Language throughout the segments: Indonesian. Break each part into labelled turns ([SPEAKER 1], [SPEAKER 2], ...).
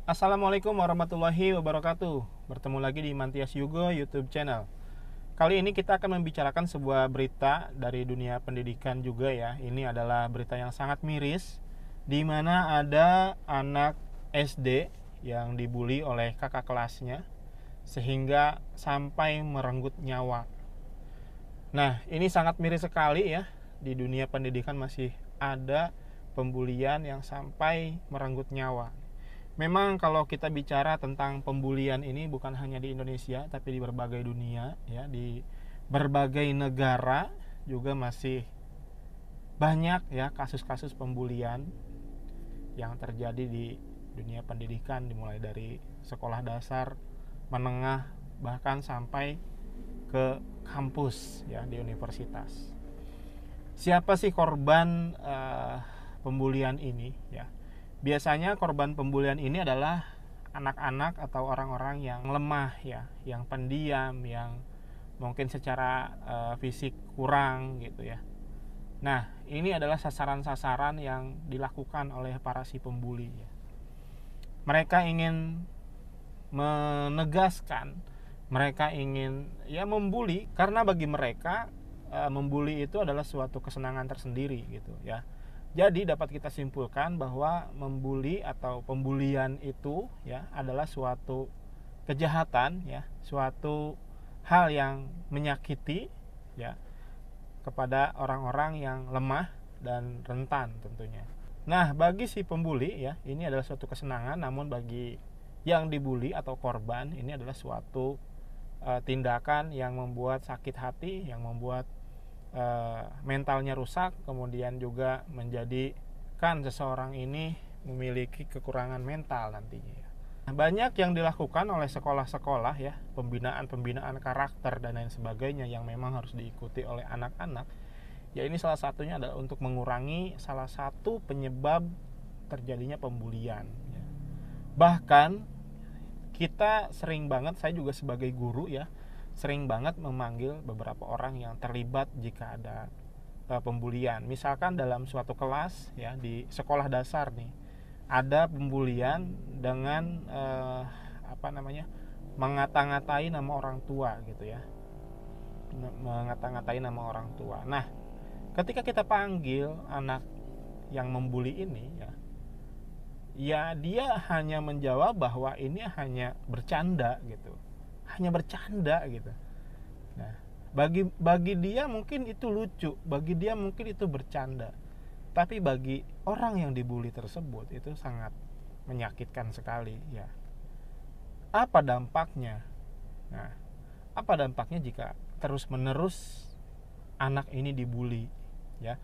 [SPEAKER 1] Assalamualaikum warahmatullahi wabarakatuh. Bertemu lagi di Mantias Yugo YouTube channel. Kali ini kita akan membicarakan sebuah berita dari dunia pendidikan juga ya. Ini adalah berita yang sangat miris, di mana ada anak SD yang dibully oleh kakak kelasnya sehingga sampai merenggut nyawa. Nah, ini sangat miris sekali ya. Di dunia pendidikan masih ada pembulian yang sampai merenggut nyawa. Memang kalau kita bicara tentang pembulian ini bukan hanya di Indonesia, tapi di berbagai dunia ya, di berbagai negara juga masih banyak ya kasus-kasus pembulian yang terjadi di dunia pendidikan, dimulai dari sekolah dasar, menengah, bahkan sampai ke kampus ya di universitas. Siapa sih korban pembulian ini ya? Biasanya korban pembulian ini adalah anak-anak atau orang-orang yang lemah ya, yang pendiam, yang mungkin secara fisik kurang gitu ya. Nah, ini adalah sasaran-sasaran yang dilakukan oleh para si pembuli ya. Mereka ingin menegaskan, mereka ingin ya membuli, karena bagi mereka membuli itu adalah suatu kesenangan tersendiri gitu ya. Jadi dapat kita simpulkan bahwa membuli atau pembulian itu ya adalah suatu kejahatan ya, suatu hal yang menyakiti ya kepada orang-orang yang lemah dan rentan tentunya. Nah, bagi si pembuli ya, ini adalah suatu kesenangan, namun bagi yang dibuli atau korban ini adalah suatu tindakan yang membuat sakit hati, yang membuat mentalnya rusak, kemudian juga menjadikan seseorang ini memiliki kekurangan mental nantinya ya. Banyak yang dilakukan oleh sekolah-sekolah ya, pembinaan karakter dan lain sebagainya yang memang harus diikuti oleh anak-anak. Ya, ini salah satunya adalah untuk mengurangi salah satu penyebab terjadinya pembulian ya. Bahkan kita sering banget, saya juga sebagai guru ya, sering banget memanggil beberapa orang yang terlibat jika ada pembulian. Misalkan dalam suatu kelas ya, di sekolah dasar nih, ada pembulian dengan mengata-ngatai nama orang tua gitu ya, mengata-ngatai nama orang tua. Nah, ketika kita panggil anak yang membuli ini ya dia hanya menjawab bahwa ini hanya bercanda gitu, hanya bercanda gitu. Nah, bagi dia mungkin itu lucu, bagi dia mungkin itu bercanda, tapi bagi orang yang dibully tersebut itu sangat menyakitkan sekali ya. Apa dampaknya? Nah, apa dampaknya jika terus-menerus anak ini dibully ya?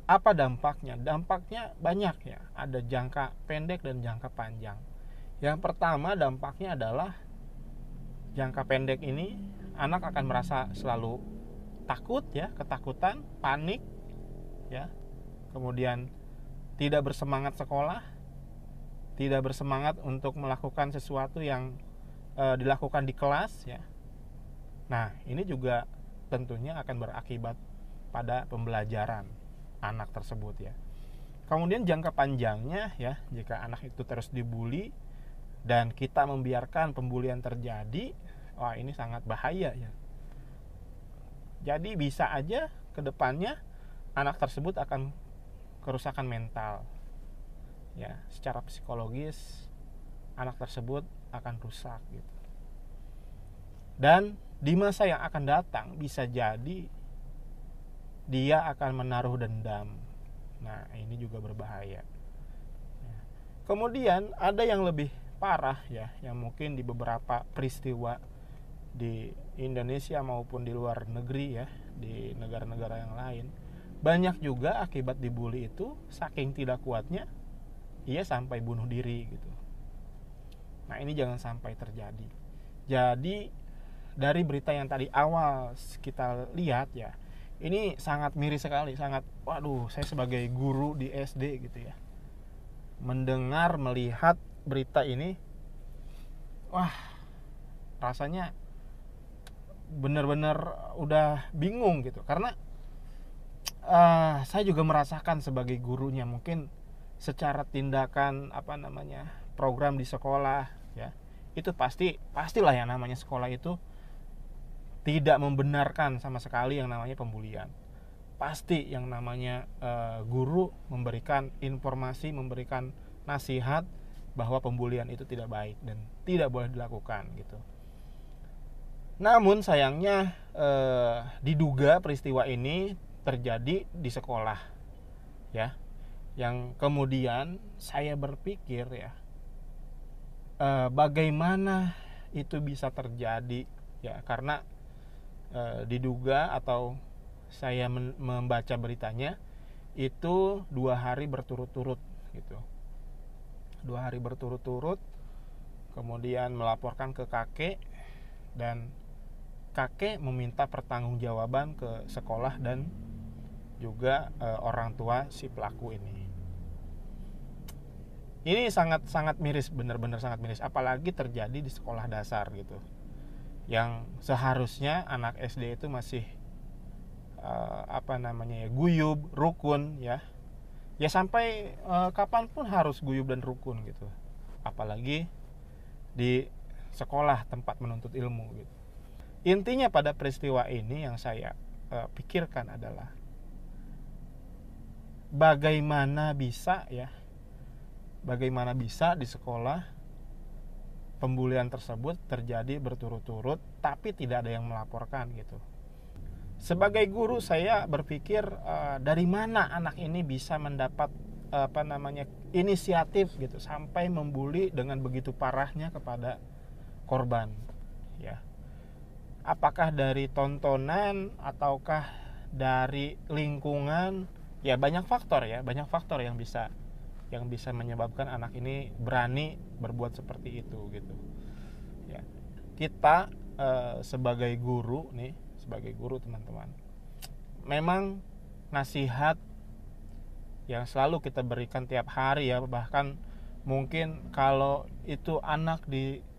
[SPEAKER 1] Apa dampaknya? Dampaknya banyak ya, ada jangka pendek dan jangka panjang. Yang pertama, dampaknya adalah jangka pendek ini anak akan merasa selalu takut ya, ketakutan, panik ya. Kemudian tidak bersemangat sekolah, tidak bersemangat untuk melakukan sesuatu yang dilakukan di kelas ya. Nah, ini juga tentunya akan berakibat pada pembelajaran anak tersebut ya. Kemudian jangka panjangnya ya, jika anak itu terus dibully dan kita membiarkan pembulian terjadi, wah ini sangat bahaya ya. Jadi bisa aja ke depannya anak tersebut akan kerusakan mental ya, secara psikologis anak tersebut akan rusak gitu. Dan di masa yang akan datang bisa jadi dia akan menaruh dendam. Nah, ini juga berbahaya. Kemudian ada yang lebih parah ya, yang mungkin di beberapa peristiwa di Indonesia maupun di luar negeri ya, di negara-negara yang lain, banyak juga akibat dibully itu saking tidak kuatnya ia sampai bunuh diri gitu. Nah, ini jangan sampai terjadi. Jadi dari berita yang tadi awal kita lihat ya, ini sangat miris sekali, sangat waduh, saya sebagai guru di SD gitu ya, mendengar, melihat berita ini, wah rasanya benar-benar udah bingung gitu. Karena saya juga merasakan sebagai gurunya, mungkin secara tindakan program di sekolah, ya, itu pastilah yang namanya sekolah itu tidak membenarkan sama sekali yang namanya pembulian. Pasti yang namanya guru memberikan informasi, memberikan nasihat bahwa pembulian itu tidak baik dan tidak boleh dilakukan gitu. Namun sayangnya diduga peristiwa ini terjadi di sekolah, ya, yang kemudian saya berpikir, ya, bagaimana itu bisa terjadi, ya, karena diduga atau saya membaca beritanya itu 2 hari berturut-turut gitu. 2 hari berturut-turut, kemudian melaporkan ke kakek, dan kakek meminta pertanggungjawaban ke sekolah dan juga orang tua si pelaku ini. Ini sangat miris, benar-benar sangat miris, apalagi terjadi di sekolah dasar gitu, yang seharusnya anak SD itu masih guyub, rukun, ya sampai kapanpun harus guyub dan rukun gitu, apalagi di sekolah tempat menuntut ilmu gitu. Intinya pada peristiwa ini yang saya pikirkan adalah bagaimana bisa di sekolah pembulian tersebut terjadi berturut-turut tapi tidak ada yang melaporkan gitu. Sebagai guru saya berpikir dari mana anak ini bisa mendapat inisiatif gitu sampai membuli dengan begitu parahnya kepada korban, ya. Apakah dari tontonan ataukah dari lingkungan? Ya banyak faktor yang bisa menyebabkan anak ini berani berbuat seperti itu gitu. Ya. Kita sebagai guru teman-teman, memang nasihat yang selalu kita berikan tiap hari, ya, bahkan mungkin kalau itu anak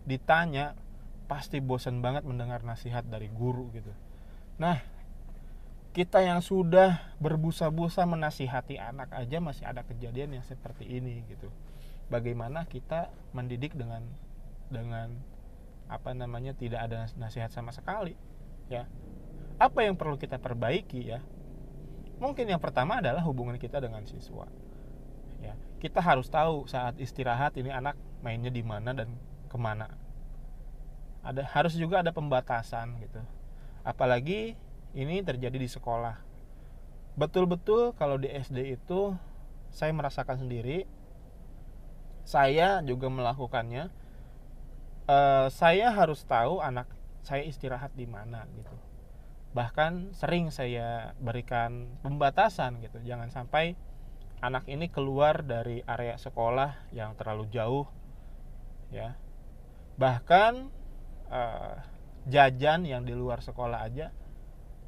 [SPEAKER 1] ditanya pasti bosan banget mendengar nasihat dari guru gitu. Nah, kita yang sudah berbusa-busa menasihati anak aja masih ada kejadian yang seperti ini gitu. Bagaimana kita mendidik dengan tidak ada nasihat sama sekali, ya. Apa yang perlu kita perbaiki, ya? Mungkin yang pertama adalah hubungan kita dengan siswa. Ya, kita harus tahu saat istirahat ini anak mainnya di mana dan kemana. Harus juga ada pembatasan gitu. Apalagi ini terjadi di sekolah. Betul-betul kalau di SD itu saya merasakan sendiri. Saya juga melakukannya. Saya harus tahu anak saya istirahat di mana gitu. Bahkan sering saya berikan pembatasan gitu. Jangan sampai anak ini keluar dari area sekolah yang terlalu jauh, ya. Bahkan jajan yang di luar sekolah aja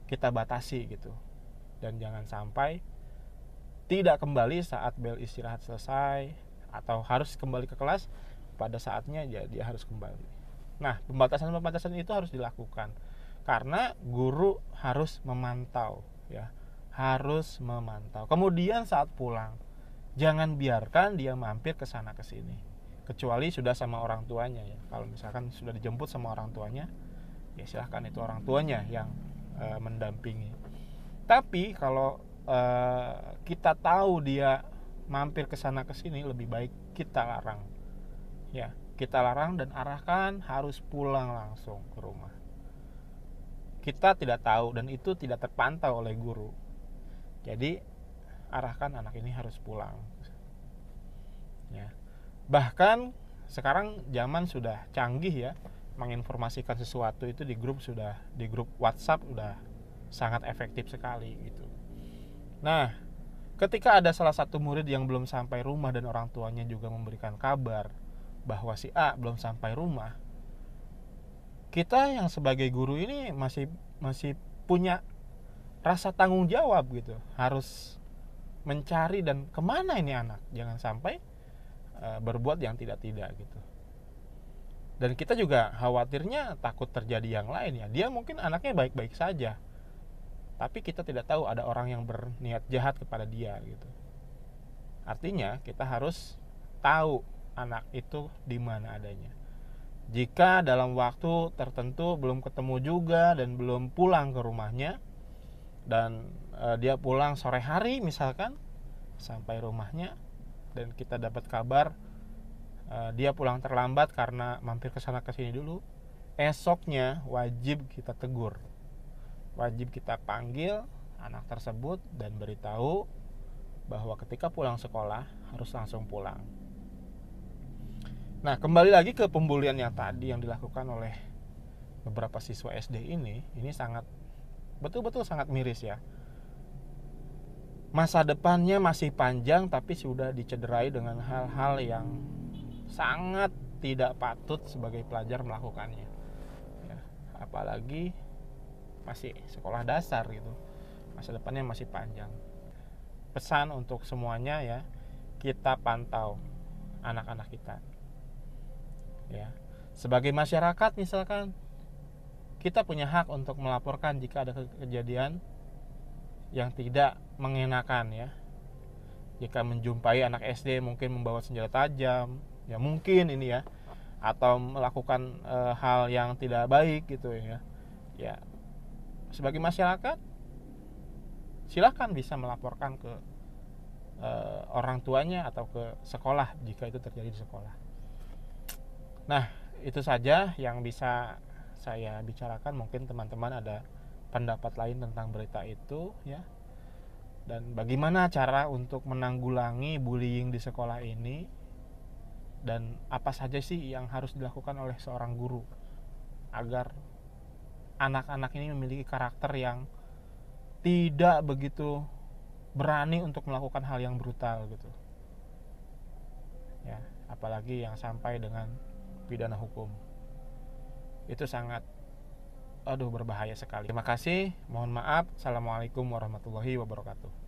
[SPEAKER 1] kita batasi gitu. Dan jangan sampai tidak kembali saat bel istirahat selesai atau harus kembali ke kelas pada saatnya, ya dia harus kembali. Nah, pembatasan itu harus dilakukan karena guru harus memantau, ya. Harus memantau. Kemudian saat pulang, jangan biarkan dia mampir ke sana ke sini. Kecuali sudah sama orang tuanya, ya. Kalau misalkan sudah dijemput sama orang tuanya, ya silahkan itu orang tuanya yang mendampingi. Tapi kalau kita tahu dia mampir ke sana ke sini, lebih baik kita larang. Ya, kita larang dan arahkan harus pulang langsung ke rumah. Kita tidak tahu dan itu tidak terpantau oleh guru. Jadi arahkan anak ini harus pulang. Ya. Bahkan sekarang zaman sudah canggih, ya, menginformasikan sesuatu itu di grup WhatsApp udah sangat efektif sekali gitu. Nah, ketika ada salah satu murid yang belum sampai rumah dan orang tuanya juga memberikan kabar bahwa si A belum sampai rumah, kita yang sebagai guru ini masih punya rasa tanggung jawab gitu, harus mencari dan kemana ini anak, jangan sampai berbuat yang tidak-tidak gitu. Dan kita juga khawatirnya takut terjadi yang lain, ya. Dia mungkin anaknya baik-baik saja, tapi kita tidak tahu ada orang yang berniat jahat kepada dia gitu. Artinya kita harus tahu anak itu di mana adanya. Jika dalam waktu tertentu belum ketemu juga dan belum pulang ke rumahnya, dan dia pulang sore hari misalkan sampai rumahnya, dan kita dapat kabar dia pulang terlambat karena mampir ke sana ke sini dulu, esoknya wajib kita tegur, wajib kita panggil anak tersebut dan beritahu bahwa ketika pulang sekolah harus langsung pulang. Nah, kembali lagi ke pembulian yang tadi yang dilakukan oleh beberapa siswa SD ini sangat betul-betul sangat miris ya. Masa depannya masih panjang tapi sudah dicederai dengan hal-hal yang sangat tidak patut sebagai pelajar melakukannya ya, apalagi masih sekolah dasar gitu, masa depannya masih panjang. Pesan untuk semuanya ya, kita pantau anak-anak kita ya. Sebagai masyarakat misalkan, kita punya hak untuk melaporkan jika ada kejadian yang tidak mengenakan ya. Jika menjumpai anak SD mungkin membawa senjata tajam, ya mungkin ini ya, atau melakukan hal yang tidak baik gitu ya. Ya, sebagai masyarakat silakan bisa melaporkan ke orang tuanya atau ke sekolah jika itu terjadi di sekolah. Nah, itu saja yang bisa saya bicarakan. Mungkin teman-teman ada pendapat lain tentang berita itu ya. Dan bagaimana cara untuk menanggulangi bullying di sekolah ini, dan apa saja sih yang harus dilakukan oleh seorang guru agar anak-anak ini memiliki karakter yang tidak begitu berani untuk melakukan hal yang brutal gitu ya, apalagi yang sampai dengan pidana hukum. Itu sangat berbahaya sekali. Terima kasih, mohon maaf. Assalamualaikum warahmatullahi wabarakatuh.